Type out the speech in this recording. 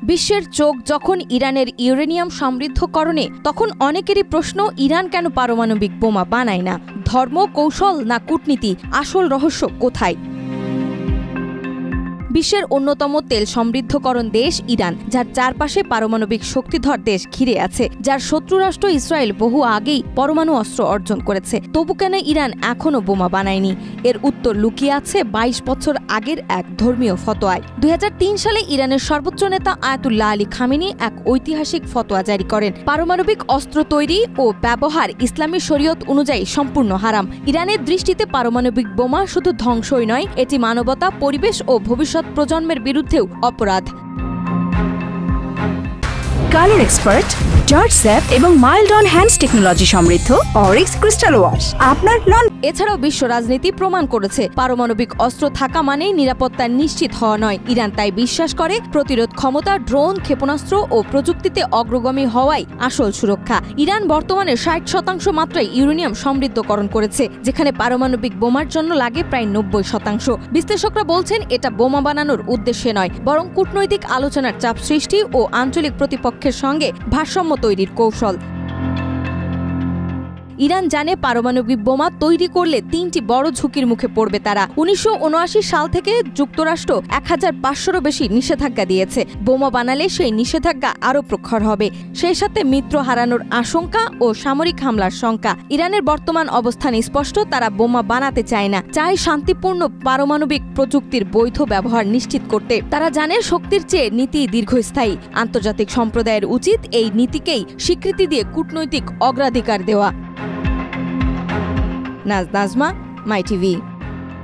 বিশ্বের চোখ যখন ইরানের ইউরেনিয়াম সমৃদ্ধকরণে, তখন অনেকেরই প্রশ্ন, ইরান কেন পারমাণবিক বোমা বানায় না? ধর্ম, কৌশল না কূটনীতি? আসল রহস্য কোথায়? বিশ্বের অন্যতম তেল সমৃদ্ধকরণ দেশ ইরান, যার চারপাশে পারমাণবিক শক্তিধর দেশ ঘিরে আছে, যার শত্রুরাষ্ট্র ইসরায়েল বহু আগেই পরমাণু অস্ত্র অর্জন করেছে। তবু কেন ইরান এখনও বোমা বানায়নি? এর উত্তর লুকিয়ে আছে ২২ বছর আগের এক ধর্মীয় ফতোয়ায়। ২০০৩ সালে ইরানের সর্বোচ্চ নেতা আয়াতুল্লাহ আলী খামেনি এক ঐতিহাসিক ফতোয়া জারি করেন। পারমাণবিক অস্ত্র তৈরি ও ব্যবহার ইসলামী শরীয়ত অনুযায়ী সম্পূর্ণ হারাম। ইরানের দৃষ্টিতে পারমাণবিক বোমা শুধু ধ্বংসই নয়, এটি মানবতা, পরিবেশ ও ভবিষ্যৎ প্রজন্মের বিরুদ্ধেও অপরাধ। কালার এক্সপার্ট, জর্জ স্যাপ এবং মাইল্ড অন হ্যান্ডস টেকনোলজি সমৃদ্ধ অরিক্স ক্রিস্টাল ওয়াশ আপনার নন। এছাড়াও বিশ্ব রাজনীতি প্রমাণ করেছে পারমাণবিক অস্ত্র থাকা মানেই নিরাপত্তা নিশ্চিত হওয়া নয়। ইরান তাই বিশ্বাস করে প্রতিরোধ ক্ষমতা, ড্রোন, ক্ষেপণাস্ত্র ও প্রযুক্তিতে অগ্রগামী হওয়াই আসল সুরক্ষা। ইরান বর্তমানে ৬০% মাত্রায় ইউরেনিয়াম সমৃদ্ধকরণ করেছে, যেখানে পারমাণবিক বোমার জন্য লাগে প্রায় ৯০%। বিশ্লেষকরা বলছেন এটা বোমা বানানোর উদ্দেশ্যে নয়, বরং কূটনৈতিক আলোচনার চাপ সৃষ্টি ও আঞ্চলিক প্রতিপক্ষের সঙ্গে ভারসাম্য তৈরির কৌশল। ইরান জানে পারমাণবিক বোমা তৈরি করলে ৩টি বড় ঝুঁকির মুখে পড়বে তারা। ১৯৭৯ সাল থেকে যুক্তরাষ্ট্র ১৫০০রও বেশি নিষেধাজ্ঞা দিয়েছে। বোমা বানালে সেই নিষেধাজ্ঞা আরও প্রখর হবে। সেই সাথে মিত্র হারানোর আশঙ্কা ও সামরিক হামলার শঙ্কা। ইরানের বর্তমান অবস্থান স্পষ্ট, তারা বোমা বানাতে চায় না, চায় শান্তিপূর্ণ পারমাণবিক প্রযুক্তির বৈধ ব্যবহার নিশ্চিত করতে। তারা জানে শক্তির চেয়ে নীতি দীর্ঘস্থায়ী। আন্তর্জাতিক সম্প্রদায়ের উচিত এই নীতিকেই স্বীকৃতি দিয়ে কূটনৈতিক অগ্রাধিকার দেওয়া। নাজমা, মাই টিভি।